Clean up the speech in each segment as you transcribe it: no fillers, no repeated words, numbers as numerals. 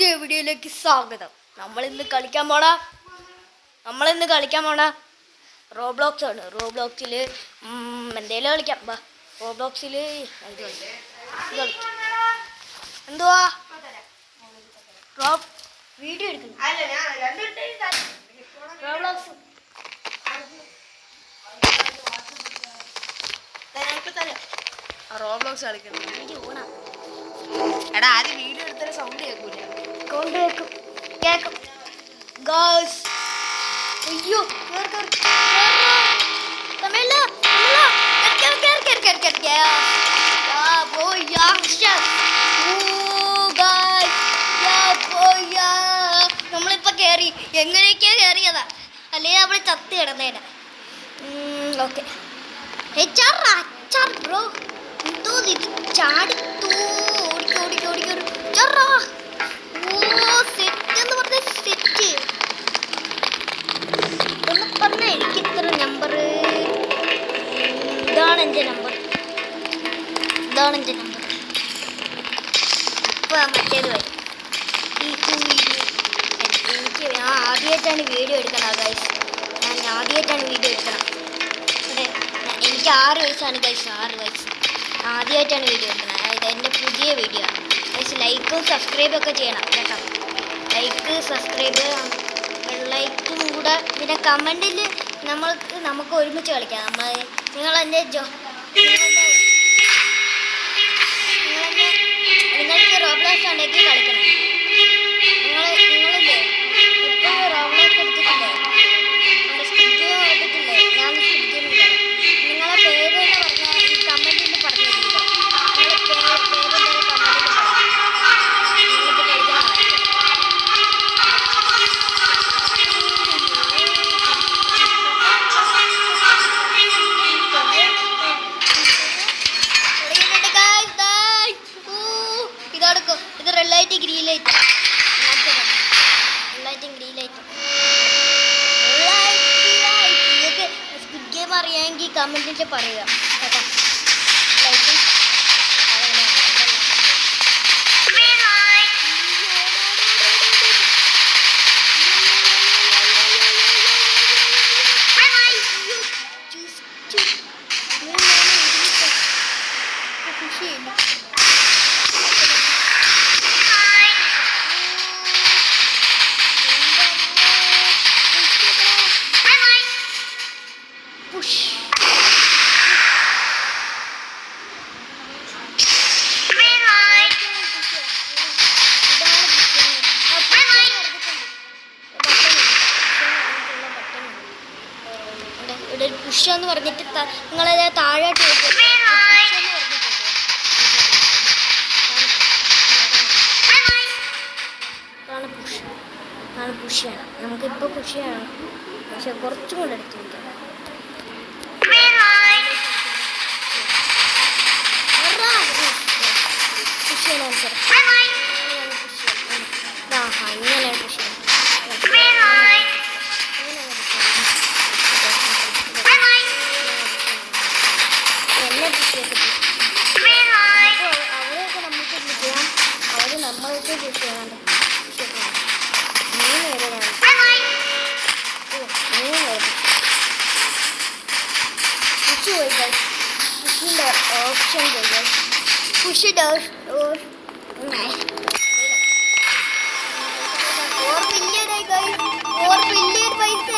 പുതിയ വീഡിയോയിലേക്ക് സ്വാഗതം. നമ്മളിന്ന് കളിക്കാൻ പോണ റോബ്ലോക്സ് ആണ്. റോബ്ലോക്സിൽ എന്തേലും കളിക്കാം. റോബ്ലോക്സിൽ എന്തുവാ വീഡിയോ എടുക്കുന്നു. റോബ്ലോക്സ് റോബ്ലോക്സ് കളിക്കണം. എടാ ആദ്യം വീഡിയോ എടുത്താൽ സൗണ്ട് കേൾക്കൂല. കേക്കും ഗായ്സ്. അയ്യോ നമ്മളിപ്പോ കേറി. എങ്ങനെയൊക്കെയാ കേറിയതാ, അല്ലെങ്കിൽ നമ്മള് ചത്ത് കിടന്നേനെ. ഓക്കെ ബ്രോ എന്തോ ഇത് ചാടിത്തോ സെറ്റ് എന്ന് പറഞ്ഞ സെറ്റ് എന്ന് പറഞ്ഞാൽ എനിക്ക് ഇത്ര നമ്പർ. ഇതാണ് എൻ്റെ നമ്പർ. ഇപ്പൊ മറ്റേത് വരും. എനിക്ക് ആദ്യമായിട്ടാണ് വീഡിയോ എടുക്കണം ഗൈസ്. ഞാൻ ആദ്യമായിട്ടാണ് വീഡിയോ എടുക്കണം. എനിക്ക് 6 വയസ്സാണ് ഗൈസ്. 6 വയസ്സ്. ആദ്യമായിട്ടാണ് വീഡിയോ എടുക്കുന്നത്. അതായത് എൻ്റെ പുതിയ വീഡിയോ ആണ് ഗൈസ്. ലൈക്കും സബ്സ്ക്രൈബും ഒക്കെ ചെയ്യണം കേട്ടോ. ലൈക്ക് ലൈക്കും കൂടെ. പിന്നെ കമൻറ്റിൽ നമുക്ക് ഒരുമിച്ച് കളിക്കാം. നിങ്ങളെൻ്റെ നിങ്ങൾക്ക് റോബ്ലോക്സ് ഉണ്ടെങ്കിൽ കളിക്കണം. നിങ്ങളില്ലേ ഇപ്പോൾ റോബ്ലോക്സ് എടുത്തിട്ടില്ലേ? സ്കിപ്പ് എടുത്തിട്ടില്ലേ? ഞാൻ സ്കിപ്പിക്കുന്നില്ല. നിങ്ങളെ പേര് എന്ന് പറഞ്ഞാൽ ഈ കമൻറ്റിൽ പറഞ്ഞു തരുമോ? നിങ്ങളുടെ പേര് കമൻറ്റിൽ ഇത് റെഡ് ലൈറ്റ് ഗ്രീൻ ലൈറ്റ്. ഇതൊക്കെ സ്ക്വിഡ് ഗെയിം അറിയാമെങ്കിൽ കമൻറ്റിൽ പറയുക കേട്ടോ. ഇവിടെ പുഷ് എന്ന് പറഞ്ഞിട്ട് നിങ്ങളത് താഴോട്ട് പുഷ് ചെയ്യണം. നമുക്കിപ്പോൾ പുഷ് ചെയ്യണം, പക്ഷെ കുറച്ചും കൂടെ എടുത്ത് വയ്ക്കാം. പുഷ് ചെയ്യണം ഇങ്ങനെ പുഷ് ചെയ്യണം. അവരെയൊക്കെ നമുക്ക് ചെയ്യാം. നമ്മളൊക്കെ ചെയ്യാണ്ട് പുഷിൻ്റെ ഓപ്ഷൻ പുഷ് ഡോസ് 4 billion ആയി ഗൈസ്. 4 billion പൈസ.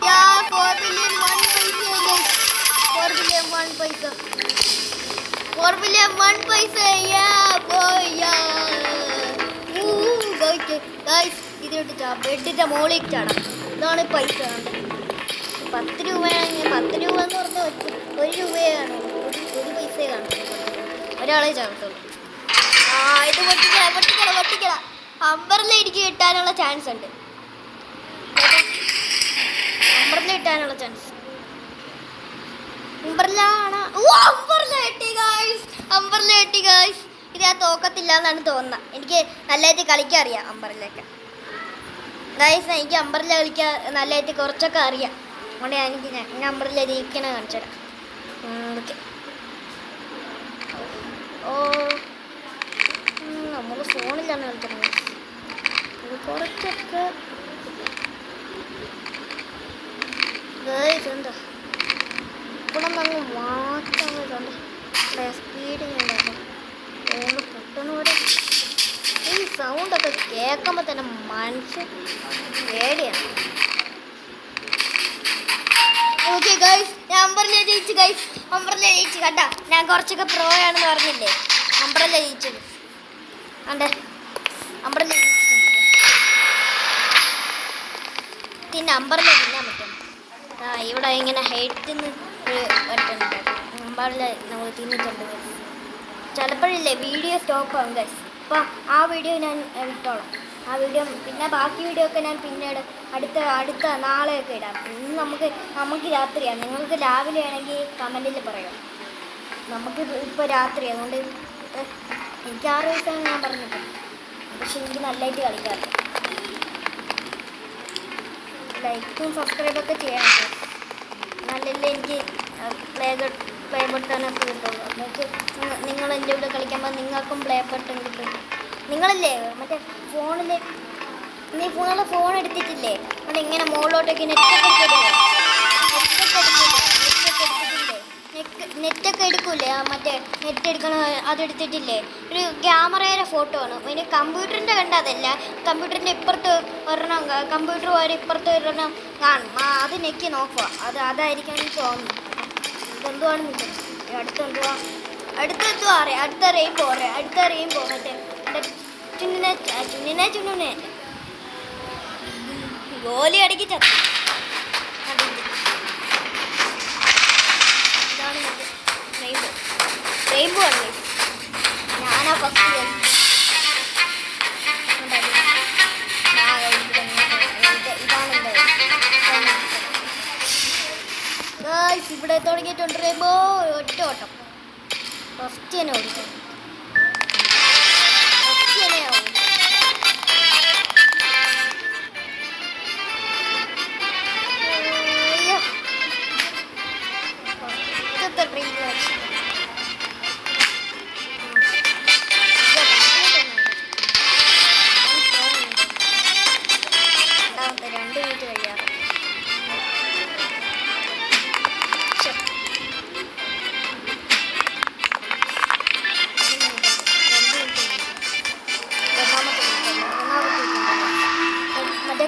4 billion 1 പൈസ ഗൈസ്. 4 billion 1 പൈസ. 4 billion 1 പൈസ. ഗൈസ് ഇതിലോട്ട് ബെഡിൻ്റെ മോളിൽ ചാടാം. ഇതാണ് പൈസ. 10 രൂപയാണെങ്കിൽ 10 രൂപ എന്ന് പറഞ്ഞാൽ 1 രൂപയെ കാണും. ഒരു പൈസയെ കാണും. ഒരാളെ ചാടത്തുള്ളൂ. ഇത് പൊട്ടിക്കണം. അമ്പറിൽ എനിക്ക് കിട്ടാനുള്ള ചാൻസ് ഉണ്ട്. അമ്പറിൽ കിട്ടാനുള്ള ചാൻസ്. അമ്പറിൽ കിട്ടി ഗൈസ്. ഇത് ഞാൻ തോക്കത്തില്ല എന്നാണ് തോന്നുന്നത്. എനിക്ക് നല്ലതായിട്ട് കളിക്കാൻ അറിയാം അമ്പറിലൊക്കെ ഗൈസ്. എനിക്ക് അമ്പറിൽ കളിക്കാൻ നല്ലതായിട്ട് കുറച്ചൊക്കെ അറിയാം. അതുകൊണ്ട് ഞാൻ അമ്പറിൽ ജയിക്കണ കാണിച്ചുതരാം. ഓക്കെ. നമ്മൾ ഫോണിലാണ് കളിക്കുന്നത്. കുറച്ചൊക്കെ ഗൈസ് എന്താ ഇവിടെ അങ്ങ് മാത്രം ഇതുണ്ട് സ്പീഡ് ഉണ്ടാകും ഒന്ന് പെട്ടെന്ന് വരെ ഈ സൗണ്ടൊക്കെ കേൾക്കുമ്പോൾ തന്നെ മനുഷ്യൻ പേടിയാണ്. ഓക്കെ ഗൈസ് ഞാൻ അമ്പർല ജയിച്ചു ഗൈസ്. അമ്പർല ജയിച്ചു കണ്ടാ ഞാൻ കുറച്ചൊക്കെ പ്രോ ആണെന്ന് പറഞ്ഞില്ലേ. അമ്പർല ജയിച്ചത് അണ്ടേ അമ്പർല ജയിച്ചിട്ടുണ്ട്. പിന്നെ അമ്പർല തിന്നാൻ പറ്റും. ഇവിടെ ഇങ്ങനെ ഹൈറ്റിൽ നിന്ന് ഒരു പറ്റുന്നുണ്ട്. അമ്പർല നമ്മൾ തിന്നിട്ടുണ്ട് ഗൈസ്. ചിലപ്പോഴില്ലേ വീഡിയോ സ്റ്റോപ്പ് ആകും ഗൈസ്. അപ്പം ആ വീഡിയോ ഞാൻ വിട്ടോളാം. ആ വീഡിയോ പിന്നെ ബാക്കി വീഡിയോ ഒക്കെ ഞാൻ പിന്നീട് അടുത്ത നാളെയൊക്കെ ഇടാം. ഇന്ന് നമുക്ക് രാത്രിയാണ്. നിങ്ങൾക്ക് രാവിലെ ആണെങ്കിൽ കമൻറ്റിൽ പറയാം. നമുക്ക് ഇപ്പോൾ രാത്രി അതുകൊണ്ട് എനിക്ക് 6 വയസ്സാണ് ഞാൻ പറഞ്ഞിട്ടുണ്ട്. പക്ഷെ എനിക്ക് നല്ലതായിട്ട് കളിക്കാറില്ല. ലൈക്കും സബ്സ്ക്രൈബൊക്കെ ചെയ്യണം. നല്ലല്ലേ എനിക്ക് പ്ലേ ബട്ടണൊക്കെ കിട്ടുള്ളൂ. നിങ്ങൾക്ക് നിങ്ങൾ എൻ്റെ കൂടെ കളിക്കുമ്പോൾ നിങ്ങൾക്കും പ്ലേ ബട്ടൺ കിട്ടും. നിങ്ങളല്ലേ മറ്റേ ഫോണിൽ നിങ്ങളെ ഫോൺ എടുത്തിട്ടില്ലേ അവിടെ ഇങ്ങനെ മുകളിലോട്ടൊക്കെ നെറ്റൊക്കെ എടുക്കൂലേ മറ്റേ നെറ്റ് എടുക്കണ അതെടുത്തിട്ടില്ലേ ഒരു ക്യാമറയുടെ ഫോട്ടോ ആണ്. പിന്നെ കമ്പ്യൂട്ടറിൻ്റെ കണ്ട അതല്ല, കമ്പ്യൂട്ടറിൻ്റെ ഇപ്പുറത്ത് ഒരെണ്ണം കമ്പ്യൂട്ടർ വരെ ഇപ്പുറത്ത് ഒരെണ്ണം കാണും. അത് നെക്കി നോക്കുക. അതായിരിക്കും എനിക്ക് തോന്നുന്നു. ഇതെന്തുവാണെന്ന് അടുത്തെന്തുവാ അറിയാം. അടുത്ത റെയിൻബോ മറ്റേ ചുന്നിനെ ഗോലി അടക്കി ചത്തു. ഇതാണ് റെയിൻബോ ആണ്. ഞാനാ ഫസ്റ്റ് ഇവിടെ തുടങ്ങിയിട്ടുണ്ട് റെയിൻബോ. ഒറ്റ ഓട്ടം ഫസ്റ്റ് തന്നെ ഓടിക്കും.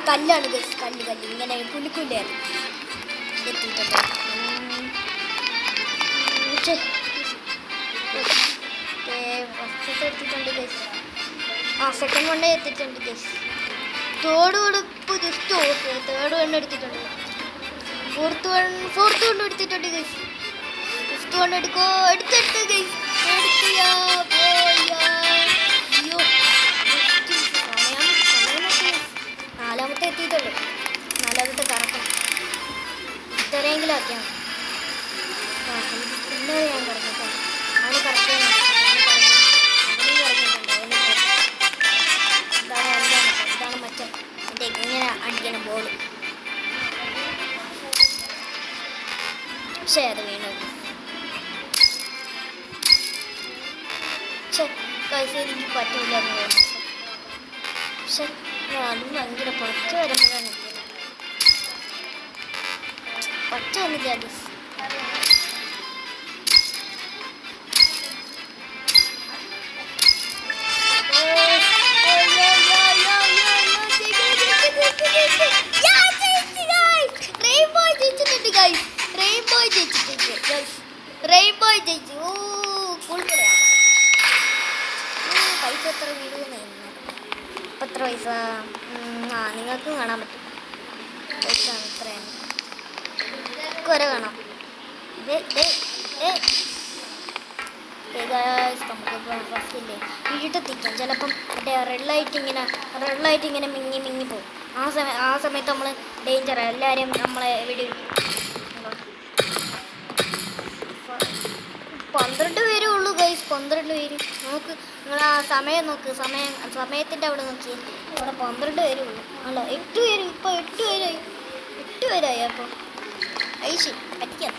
കല്ലാണ് ഗൈസ്. കല്ല് ഇങ്ങനെ കുലിക്കുണ്ടായിരുന്നു എത്തിയിട്ടുണ്ട്. ഫസ്റ്റത്തെ എത്തിയിട്ടുണ്ട് ഗൈസ്. സെക്കൻഡ് വണ്ണേ എത്തിയിട്ടുണ്ട് ഗൈസ്. തേർഡ് വണ്ണിപ്പോൾ ജസ്റ്റ് ഓഫ്. തേർഡ് വണ്ണ് എടുത്തിട്ടുണ്ട്. ഫോർത്ത് വണ്ണ് എടുത്തിട്ടുണ്ട് ഗൈസ്. ഫിഫ്ത്ത് വണ്ണ് എടുക്കോ എടുത്തെടുത്ത് ഗൈസ്. അയ്യോ നാലാമത്തെ എത്തിയിട്ടുള്ളൂ. നാലാമത്തെ കറക്കണം. ഇത്രയെങ്കിലും ആക്കിയാണ്. പിന്നെ ഞാൻ കറങ്ങിയിട്ടുണ്ട്. അവന് കറക്റ്റ് അവനും കറങ്ങിയിട്ടുണ്ട്. ഇതാണ് മറ്റേ ഇങ്ങനെ അടിക്കണം ബോൾ. പക്ഷേ അത് വീണു. പക്ഷേ എനിക്ക് പറ്റില്ല എന്ന് തോന്നുന്നു. പക്ഷെ അതും ഭയങ്കര പച്ച വരുമ്പോഴാണ് പച്ച വന്നില്ല. അത് റെയിൻബോ ജയിച്ചു. പൈസ എത്ര വീടുന്ന എത്ര പൈസ നിങ്ങൾക്കും കാണാൻ പറ്റും. പൈസ എത്രയാണ് കുറെ കാണാം. നമുക്ക് ഫസ്റ്റില്ലേ വീട്ടെത്തിക്കാം. ചിലപ്പം മറ്റേ റെഡ് ലൈറ്റ് ഇങ്ങനെ മിങ്ങി പോകും. ആ സമയത്ത് നമ്മൾ ഡേഞ്ചറാണ്. എല്ലാവരും നമ്മളെ വെടി 12 പേരേ ഉള്ളൂ ഗൈസ്. 12 പേര്. നോക്ക് നിങ്ങൾ ആ സമയം നോക്ക്. സമയത്തിൻ്റെ അവിടെ നോക്കി. അവിടെ 12 പേരേ ഉള്ളൂ. അല്ല 8 പേര്. ഇപ്പോൾ 8 പേരായി. 8 പേരായി. അപ്പോൾ ഐശി പറ്റിക്കാം.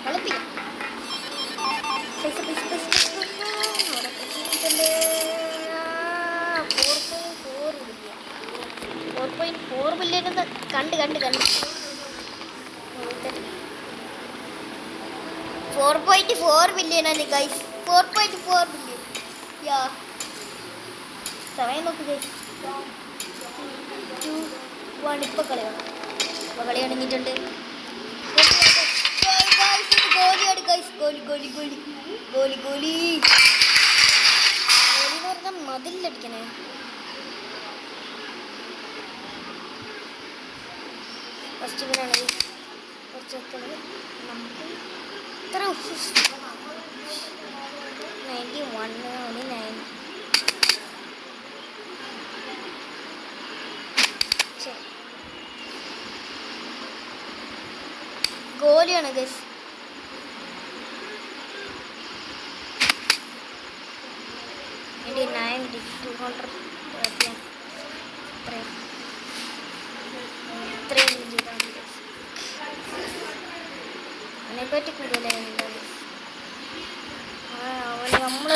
കളിപ്പിക്കാം. പൈസ അവിടെ 4.4 വില്ലേജ് കണ്ട് 4.4 ബില്യൺ ആണ് ഗൈസ്. 4.4 ബില്യൺ. യാ സമയം നോക്ക് ഗൈസ്. 2, 1 ഇപ്പൊ കളി തുടങ്ങിയിട്ടുണ്ട്. ഗോലിയാണ് ഗൈസ്. ഗോലി എന്ന് പറഞ്ഞാൽ മതിലടിക്കണേ. ഫസ്റ്റ് ഇവനാണ് കുറച്ച് വെക്കുന്നത്. നമുക്ക് ഇത്ര 91 ഓന് 9. ഗോലിയാണ് ഗൈസ്. അതിനെപ്പറ്റി കൂടുതലായിരുന്നു നമ്മളെ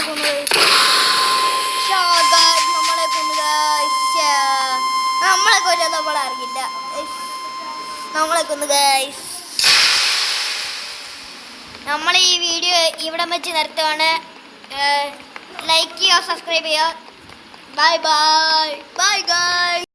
കൊന്നു നമ്മളറിയില്ല. നമ്മളെ കൊന്നു ഗൈസ്. നമ്മൾ ഈ വീഡിയോ ഇവിടെ വെച്ച് നിർത്തുവാണ്. ലൈക്ക് ചെയ്യുക, സബ്സ്ക്രൈബ് ചെയ്യുക. Bye guys.